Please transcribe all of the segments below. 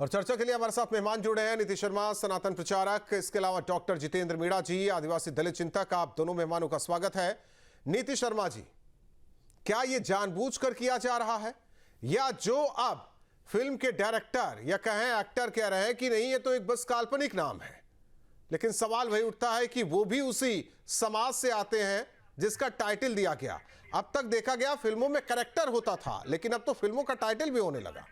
और चर्चा के लिए हमारे साथ मेहमान जुड़े हैं नीति शर्मा, सनातन प्रचारक, इसके अलावा डॉक्टर जितेंद्र मीणा जी, आदिवासी दलित चिंतक। आप दोनों मेहमानों का स्वागत है। नीति शर्मा जी, क्या यह जानबूझकर किया जा रहा है या जो अब फिल्म के डायरेक्टर या कहें एक्टर कह रहे हैं कि नहीं ये तो एक बस काल्पनिक नाम है, लेकिन सवाल वही उठता है कि वो भी उसी समाज से आते हैं जिसका टाइटल दिया गया। अब तक देखा गया फिल्मों में कैरेक्टर होता था, लेकिन अब तो फिल्मों का टाइटल भी होने लगा।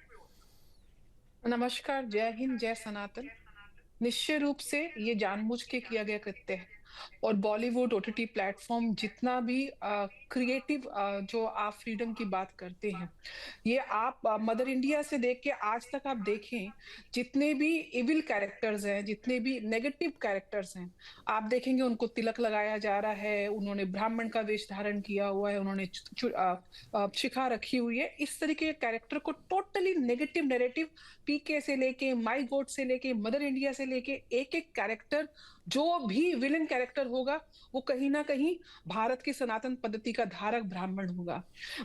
नमस्कार, जय हिंद, जय सनातन। निश्चय रूप से ये जानबूझ के किया गया कृत्य है। और बॉलीवुड ओटीटी प्लेटफॉर्म जितना भी क्रिएटिव जो आप फ्रीडम की बात करते हैं, ये आप मदर इंडिया से देख के आज तक आप देखें, जितने भी इविल कैरेक्टर्स हैं, जितने भी नेगेटिव कैरेक्टर्स हैं, आप देखेंगे उनको तिलक लगाया जा रहा है, उन्होंने ब्राह्मण का वेश धारण किया हुआ है, उन्होंने शिखा रखी हुई है। इस तरीके के कैरेक्टर को टोटली नेगेटिव नैरेटिव, पीके से लेके, माई गोड से लेके, मदर इंडिया से लेके, एक एक कैरेक्टर, जो भी विलन कैरेक्टर होगा वो कहीं ना कहीं भारत की सनातन पद्धति का धारक ब्राह्मण होगा।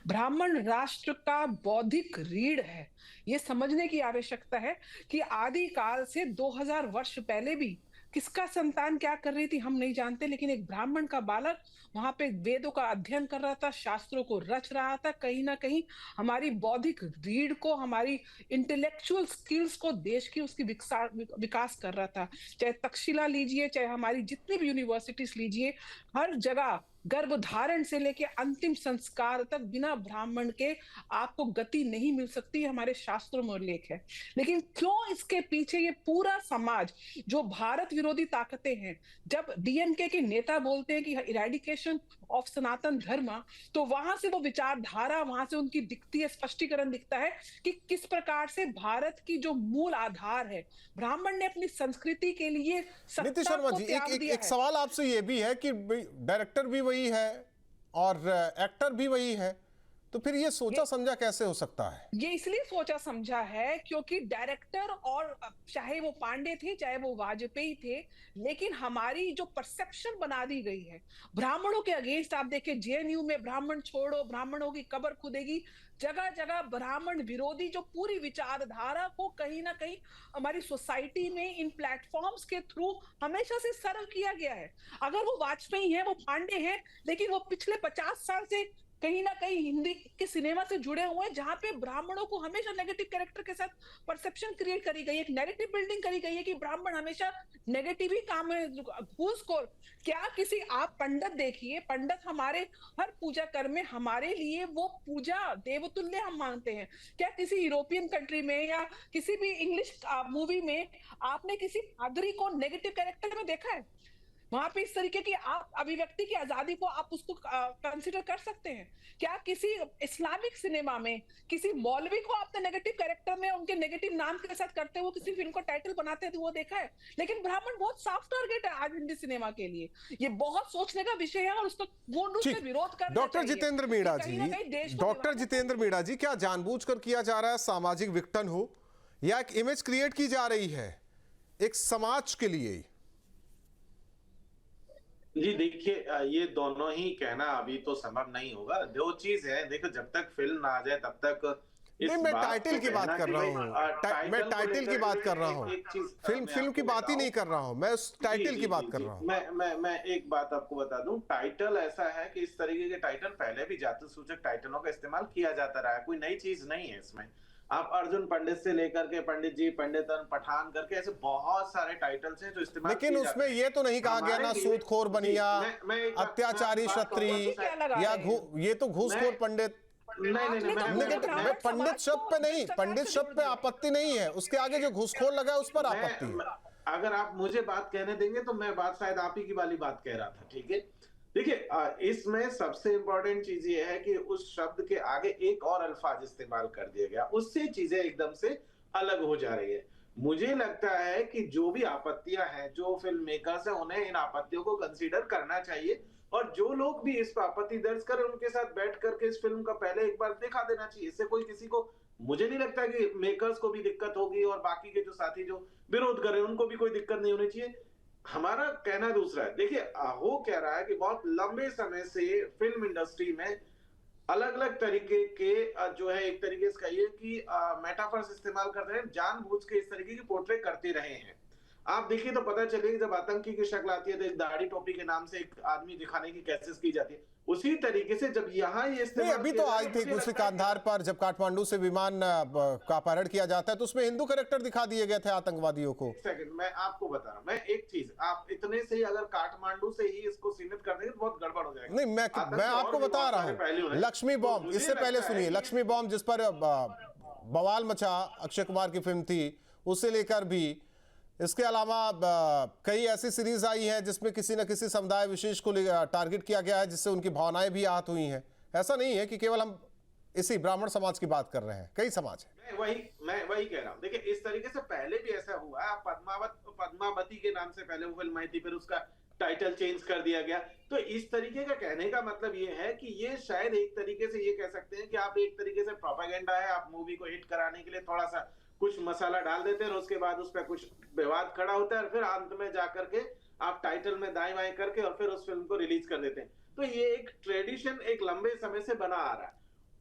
ब्राह्मण राष्ट्र का बौद्धिक रीढ़ है। ये समझने की आवश्यकता है कि आदि काल से 2000 वर्ष पहले भी किसका संतान क्या कर रही थी हम नहीं जानते, लेकिन एक ब्राह्मण का बालक वहां पे वेदों का अध्ययन कर रहा था, शास्त्रों को रच रहा था, कहीं ना कहीं हमारी बौद्धिक रीढ़ को, हमारी इंटेलेक्चुअल स्किल्स को, देश की उसकी विकास कर रहा था। चाहे तक्षशिला लीजिए, चाहे हमारी जितनी भी यूनिवर्सिटीज लीजिए, हर जगह गर्भधारण से लेके अंतिम संस्कार तक बिना ब्राह्मण के आपको गति नहीं मिल सकती। हमारे शास्त्रों में उल्लेख है। लेकिन क्यों इसके पीछे ये पूरा समाज, जो भारत विरोधी ताकतें हैं, जब डीएमके के नेता बोलते हैं कि इरेडिकेशन ऑफ सनातन धर्म, तो वहां से वो विचारधारा, वहां से उनकी दिखती है, स्पष्टीकरण दिखता है कि किस प्रकार से भारत की जो मूल आधार है, ब्राह्मण ने अपनी संस्कृति के लिए नीति सत्ता शर्मा को जी, त्याग दिया एक है। सवाल आपसे ये भी है कि डायरेक्टर भी वही है और एक्टर भी वही है, तो फिर ये सोचा समझा कैसे हो सकता है? ये इसलिए सोचा समझा है क्योंकि डायरेक्टर, और चाहे वो पांडे थे चाहे वो वाजपेयी थे, लेकिन हमारी जो परसेप्शन बना दी गई है ब्राह्मणों के अगेंस्ट, आप देखिए जेएनयू में ब्राह्मण छोड़ो, ब्राह्मणों की कब्र खुदेगी, जगह जगह ब्राह्मण विरोधी जो पूरी विचारधारा को कहीं ना कहीं हमारी सोसाइटी में इन प्लेटफॉर्म्स के थ्रू हमेशा से सर्व किया गया है। अगर वो वाजपेयी है, वो पांडे हैं, लेकिन वो पिछले 50 साल से कहीं ना कहीं हिंदी के सिनेमा से जुड़े हुए हैं, जहां पे ब्राह्मणों को हमेशा नेगेटिव कैरेक्टर के साथ परसेप्शन क्रिएट करी गई है, एक नैरेटिव बिल्डिंग करी गई है कि ब्राह्मण हमेशा नेगेटिव ही काम है, घूसखोर। क्या किसी, आप पंडित देखिए, पंडित हमारे हर पूजा कर्म में हमारे लिए वो पूजा देवतुल्य हम मानते हैं। क्या किसी यूरोपियन कंट्री में या किसी भी इंग्लिश मूवी में आपने किसी पादरी को नेगेटिव कैरेक्टर में देखा है? वहां पे इस तरीके की आप अभिव्यक्ति की आजादी को आप उसको कंसिडर कर सकते हैं? क्या किसी इस्लामिक सिनेमा में किसी मौलवी को आपने नेगेटिव कैरेक्टर में उनके नेगेटिव नाम के साथ करते हुए किसी फिल्म को टाइटल बनाते हैं तो वो देखा है? लेकिन ब्राह्मण बहुत साफ टारगेट है आज हिंदी सिनेमा के लिए। ये बहुत सोचने का विषय है और उसको पूर्ण रूप से विरोध करना डॉक्टर चाहिए। जितेंद्र मीणा कहीं जी, ना कहीं देश को डॉक्टर जितेंद्र मीणा जी, क्या जानबूझकर किया जा रहा है, सामाजिक विघटन हो या एक इमेज क्रिएट की जा रही है एक समाज के लिए? जी देखिए, ये दोनों ही कहना अभी तो संभव नहीं होगा। दो चीज है, देखो, जब तक फिल्म ना आ जाए तब तक नहीं, इस मैं बात टाइटल को की बात कहना कर कि रहा भाई हूँ। मैं टाइटल की बात कर रहा हूँ, एक चीज फिल्म मैं फिल्म की आपको बात ही बताऊं। नहीं कर रहा हूँ, मैं उस जी टाइटल जी की बात जी कर जी रहा हूँ। मैं एक बात आपको बता दूं। टाइटल ऐसा है कि इस तरीके के टाइटल पहले भी जाति सूचक टाइटलों का इस्तेमाल किया जाता रहा है, कोई नई चीज नहीं है इसमें। आप अर्जुन पंडित से लेकर के पंडित जी, पंडितन, पठान करके ऐसे बहुत सारे टाइटल्स हैं जो इस्तेमाल लेकिन किए जाते उसमें हैं ये तो नहीं कहा गया हमारे ना लिए। सूदखोर जी, बनिया, मैं आपकी अत्याचारी बात क्षत्रिय कहूंगा तो क्या लगा या रहे हैं? ये तो घूसखोर पंडित। नहीं नहीं नहीं, आपने तो पूरे नेगेटिव, मैं ब्राह्मण पंडित समाज शब्द पे को नहीं, भ्रष्टाचार पंडित से शब्द जोड़ पे दिया। आपत्ति नहीं है, उसके आगे जो घूसखोर लगा है उस पर आपत्ति है। अगर आप मुझे बात कहने देंगे तो मैं बात शायद आप ही की वाली बात कह रहा था, ठीक है। देखिए, इसमें सबसे इंपॉर्टेंट चीज ये है कि उस शब्द के आगे एक और अल्फाज इस्तेमाल कर दिया गया, उससे चीजें एकदम से अलग हो जा रही है। मुझे लगता है कि जो भी आपत्तियां हैं, जो फिल्म मेकर्स हैं, उन्हें इन आपत्तियों को कंसीडर करना चाहिए, और जो लोग भी इस पर आपत्ति दर्ज करें उनके साथ बैठ करके इस फिल्म का पहले एक बार दिखा देना चाहिए। इससे कोई किसी को, मुझे नहीं लगता कि मेकर्स को भी दिक्कत होगी और बाकी के जो साथी जो विरोध कर रहे हैं उनको भी कोई दिक्कत नहीं होनी चाहिए। हमारा कहना दूसरा है। देखिए, हो क्या रहा है कि बहुत लंबे समय से फिल्म इंडस्ट्री में अलग अलग तरीके के जो है एक तरीके से कहिए कि मेटाफर्स इस्तेमाल कर रहे हैं, जानबूझ के इस तरीके की पोर्ट्रेट करते रहे हैं। आप देखिए तो पता चलेगा जब आतंकी की शक्ल आती है तो एक दाढ़ी टोपी के नाम से एक आदमी दिखाने की कोशिश की जाती है, उसी तरीके से जब यहाँ ये नहीं, इस्तेमाल अभी किया तो जा रहा आई है, थी मुझे दूसरी लगता है कांधार पर जब काठमांडू से विमान का अपहरण किया जाता है तो उसमें हिंदू कैरेक्टर दिखा दिए गए थे आतंकवादियों को। एक सेकंड मैं आपको बता रहा हूँ, मैं एक चीज, आप इतने से ही अगर काठमांडू से ही इसको सीमित कर देंगे तो बहुत गड़बड़ हो जाएगा। नहीं, मैं आपको बता रहा हूँ, लक्ष्मी बॉम्ब, मुझे इससे पहले लगता है सुनिए, कि- लक्ष्मी बॉम्ब जिस पर बवाल मचा, अक्षय कुमार की फिल्म थी, उससे लेकर भी इसके अलावा कई ऐसी सीरीज आई हैं जिसमें किसी न किसी समुदाय विशेष को टारगेट किया गया है, जिससे उनकी भावनाएं भी आहत हुई हैं। ऐसा नहीं है कि केवल हम इसी ब्राह्मण समाज की बात कर रहे हैं, कई समाज है। मैं वही कह रहा हूँ। देखिए इस तरीके से पहले भी ऐसा हुआ है, पद्मावती के नाम से पहले वो फिल्म आई थी, फिर उसका टाइटल चेंज कर दिया गया। तो इस तरीके का कहने का मतलब ये है कि ये शायद एक तरीके से ये कह सकते हैं कि आप एक तरीके से प्रोपेगेंडा है, आप मूवी को हिट कराने के लिए थोड़ा सा कुछ मसाला डाल देते हैं और उसके बाद उस पर कुछ विवाद खड़ा होता है और फिर अंत में जाकर के आप टाइटल में दाएं बाएं करके और फिर उस फिल्म को रिलीज कर देते हैं। तो ये एक ट्रेडिशन एक लंबे समय से बना आ रहा है।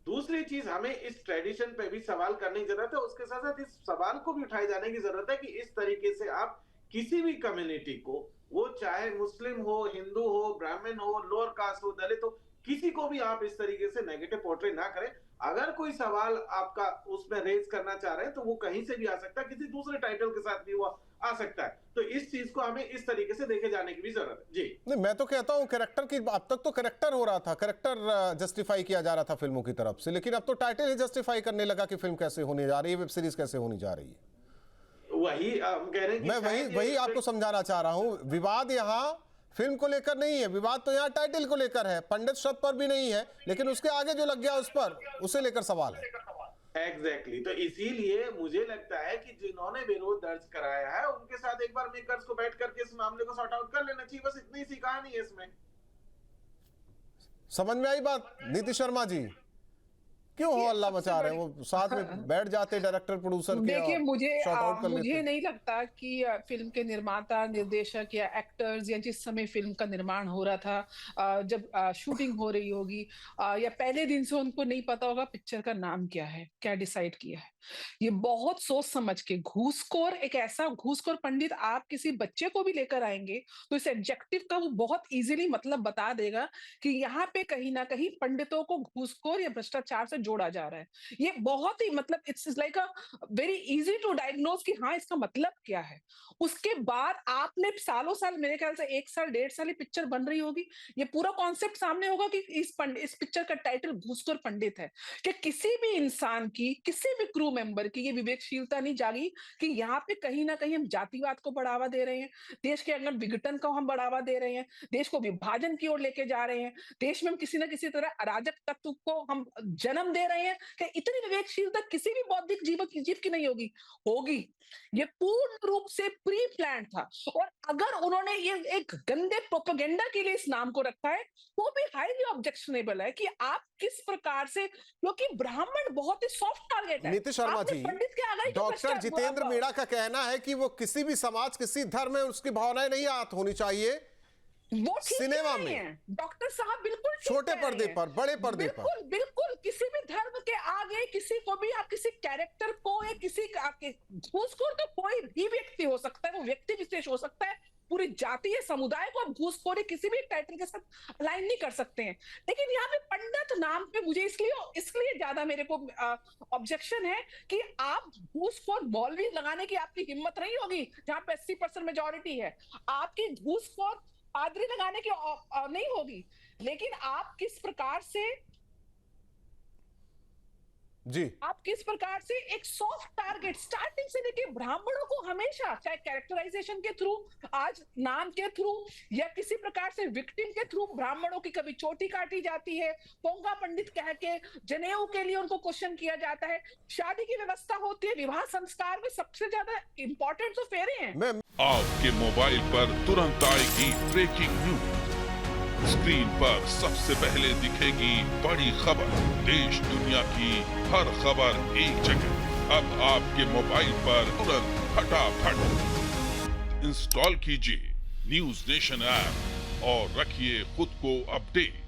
दूसरी चीज, हमें इस ट्रेडिशन पे भी सवाल करने की जरूरत है, उसके साथ साथ इस सवाल को भी उठाए जाने की जरूरत है कि इस तरीके से आप किसी भी कम्युनिटी को, वो चाहे मुस्लिम हो, हिंदू हो, ब्राह्मण हो, लोअर कास्ट हो, दलित हो, किसी को भी आप इस तरीके से नेगेटिव पोर्ट्रेट ना करें। अगर कोई सवाल आपका उसमें रेज करना चाह रहे हैं तो वो कहीं से भी आ सकता है, किसी दूसरे टाइटल के साथ भी वो आ सकता है। तो इस चीज को हमें इस तरीके से देखे जाने की भी जरूरत है। जी नहीं, मैं तो कहता हूं कैरेक्टर की, अब तक तो कैरेक्टर हो रहा था, कैरेक्टर जस्टिफाई किया जा रहा था फिल्मों की तरफ से, लेकिन अब तो टाइटल ही जस्टिफाई करने लगा कि फिल्म कैसे होने जा रही है, वेब सीरीज कैसे होनी जा रही है। वही हम कह रहे हैं कि मैं वही आपको समझाना चाह रहा हूं, विवाद यहाँ फिल्म को लेकर नहीं है, विवाद तो यहाँ टाइटल को लेकर है, पंडित शब्द पर भी नहीं है, लेकिन उसके आगे जो लग गया उस पर, उसे लेकर सवाल है। एग्जैक्टली तो इसीलिए मुझे लगता है कि जिन्होंने विरोध दर्ज कराया है उनके साथ एक बार मेकर्स को बैठ करके इस मामले को सॉर्ट आउट कर लेना चाहिए। बस इतनी सी कहानी है इसमें। समझ में आई बात नीति शर्मा जी? क्यों हो अल्लाह मचा रहे हैं? वो साथ में बैठ जाते डायरेक्टर प्रोड्यूसर के, देखिए मुझे मुझे नहीं लगता कि फिल्म के निर्माता, निर्देशक या एक्टर्स या जिस समय फिल्म का निर्माण हो रहा था, जब शूटिंग हो रही होगी या पहले दिन से उनको नहीं पता होगा पिक्चर का नाम क्या है, क्या डिसाइड किया है। ये बहुत सोच समझ के, घूसखोर, एक ऐसा घूसखोर पंडित आप किसी बच्चे को भी लेकर आएंगे तो इस एडजेक्टिव का वो बहुत इजीली मतलब बता देगा कि यहाँ पे कहीं ना कहीं पंडितों को घूसखोर या भ्रष्टाचार से जोड़ा जा रहा है। ये बहुत ही मतलब it's like a very easy to diagnose कि हाँ इसका मतलब क्या है। उसके बाद आपने सालों साल, मेरे ख्याल से 1 साल 1.5 साल पिक्चर बन रही होगी, ये पूरा कॉन्सेप्ट सामने होगा कि इस पिक्चर का टाइटल घूसखोर पंडित है। कि किसी भी इंसान की, किसी भी क्रू मेंबर की ये विवेकशीलता नहीं जागी कि यहाँ पे कहीं ना कहीं हम जातिवाद को बढ़ावा दे रहे हैं, देश के अंदर विघटन को हम बढ़ावा दे रहे हैं, देश को विभाजन की ओर लेके जा रहे हैं, देश में हम किसी ना किसी तरह अराजक तत्व को हम जन्म दे रहे हैं। कि इतनी विवेकशीलता किसी भी बौद्धिक जीव की नहीं होगी। ये पूर्ण रूप से प्री प्लान था। और अगर उन्होंने ये एक गंदे प्रोपेगेंडा के लिए इस नाम को रखा है, वो भी हाईली ऑब्जेक्शनेबल है कि आप किस प्रकार से, क्योंकि ब्राह्मण बहुत ही सॉफ्ट टारगेट है। नीति शर्मा आपने जी, पंडित के आगे डॉक्टर जितेंद्र मीणा का कहना है कि वो किसी भी समाज, किसी धर्म में उसकी भावनाएं नहीं आहत होनी चाहिए। वो ठीक सिनेमा कह रहे में, हैं डॉक्टर साहब, बिल्कुल ठीक छोटे कह पर्दे रहे हैं। पर, बड़े पर्दे पर, बिल्कुल बिल्कुल किसी भी धर्म के आगे किसी को भी आप किसी कैरेक्टर को या किसी घूसखोर तो कोई भी व्यक्ति हो सकता है, वो व्यक्ति विशेष हो सकता है, पूरी जाति या समुदाय को आप घूसखोरी किसी भी टाइटल के साथ अलाइन नहीं कर सकते हैं। लेकिन यहाँ पे पंडित नाम पे मुझे इसलिए ज्यादा मेरे को ऑब्जेक्शन है कि आप घूसखोर मौलवी लगाने की आपकी हिम्मत नहीं होगी जहां पे 80% मेजोरिटी है। आपकी घूसखोर पादरी लगाने की नहीं होगी। लेकिन आप किस प्रकार से एक सॉफ्ट टारगेट स्टार्टिंग से लेके ब्राह्मणों को हमेशा, चाहे कैरेक्टराइजेशन के थ्रू, आज नाम के थ्रू या किसी प्रकार से विक्टिम के थ्रू, ब्राह्मणों की कभी चोटी काटी जाती है, पोंगा पंडित कह के जनेऊ के लिए उनको क्वेश्चन किया जाता है, शादी की व्यवस्था होती है, विवाह संस्कार में सबसे ज्यादा इंपॉर्टेंट तो फेरे हैं। आपके मोबाइल पर तुरंत आएगी ब्रेकिंग न्यूज, स्क्रीन पर सबसे पहले दिखेगी बड़ी खबर, देश दुनिया की हर खबर एक जगह। अब आपके मोबाइल पर तुरंत फटाफट इंस्टॉल कीजिए न्यूज नेशन ऐप और रखिए खुद को अपडेट।